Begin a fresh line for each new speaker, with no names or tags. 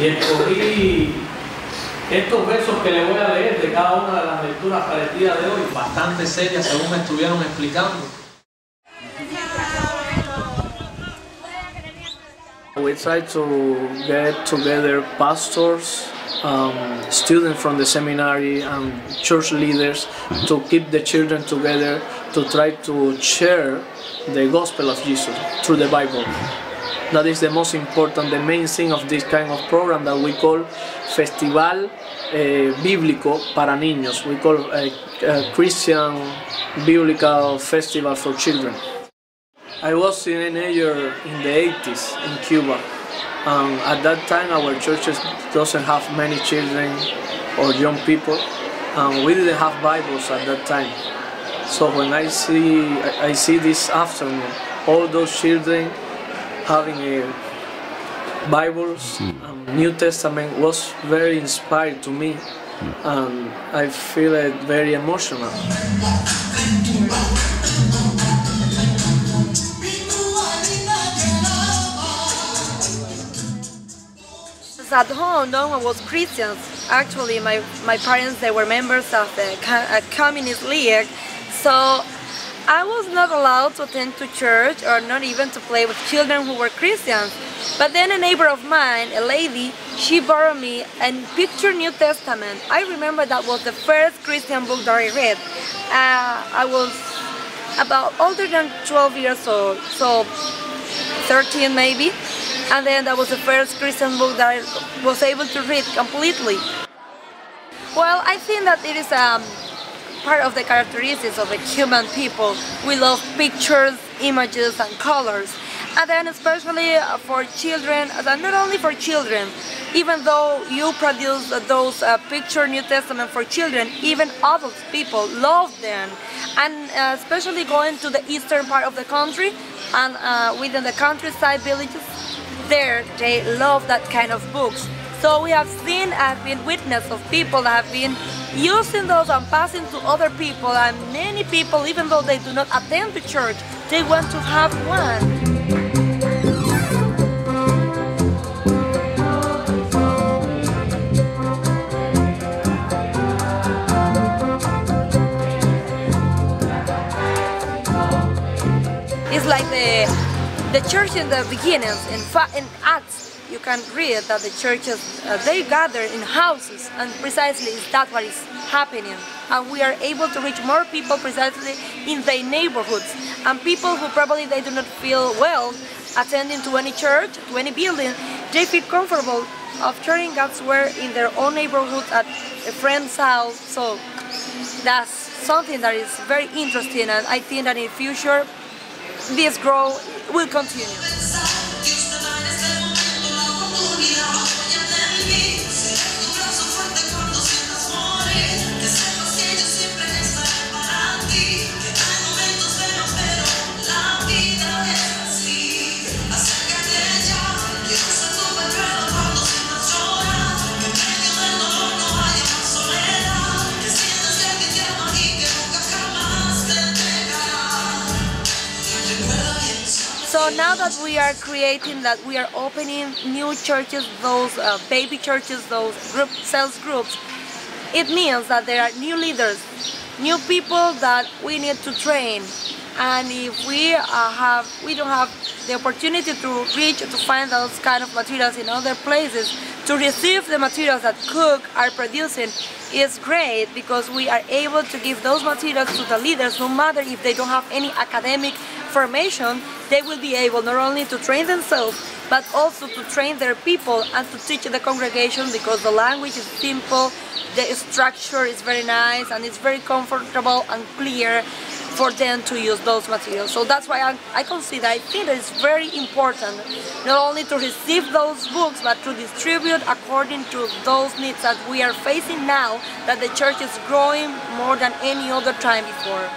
Y escogí estos versos que le voy a leer de cada una de las lecturas para el día de hoy, bastante serias según me estuvieron explicando. We try to get together pastors, students from the seminary and church leaders to keep the children together to try to share the gospel of Jesus through the Bible. That is the most important, the main thing of this kind of program that we call Festival Bíblico para Niños. We call a Christian Biblical Festival for Children. I was a teenager in the 80s in Cuba. At that time our churches doesn't have many children or young people. We didn't have Bibles at that time. So when I see this afternoon all those children having Bibles and New Testament was very inspired to me, and I feel it very emotional.
At home, no one was Christians. Actually, my parents, they were members of the communist league, so I was not allowed to attend to church or not even to play with children who were Christians. But then a neighbor of mine, a lady, she borrowed me a picture New Testament. I remember that was the first Christian book that I read. I was about older than 12 years old, so 13 maybe. And then that was the first Christian book that I was able to read completely. Well, I think that it is part of the characteristics of the human people. We love pictures, images and colors. And then especially for children, not only for children, even though you produce those picture New Testament for children, even adult people love them. And especially going to the eastern part of the country and within the countryside villages, there they love that kind of books. So we have seen, I've been witness of people that have been using those and passing to other people, and many people, even though they do not attend the church, they want to have one. It's like the church in the beginnings. In Acts, you can read that the churches, they gather in houses, and precisely that what is happening. And we are able to reach more people precisely in their neighborhoods. And people who probably they do not feel well attending to any church, to any building, they feel comfortable of sharing God's word in their own neighborhood at a friend's house. So that's something that is very interesting, and I think that in the future this growth will continue. So now that we are creating, that we are opening new churches, those baby churches, those sales groups, it means that there are new leaders, new people that we need to train. And if we don't have the opportunity to reach, to find those kind of materials in other places, to receive the materials that Cook are producing is great, because we are able to give those materials to the leaders, no matter if they don't have any academic formation. They will be able not only to train themselves, but also to train their people and to teach the congregation, because the language is simple, the structure is very nice, and it's very comfortable and clear for them to use those materials. So that's why I consider, I think that it's very important not only to receive those books, but to distribute according to those needs that we are facing now, that the church is growing more than any other time before.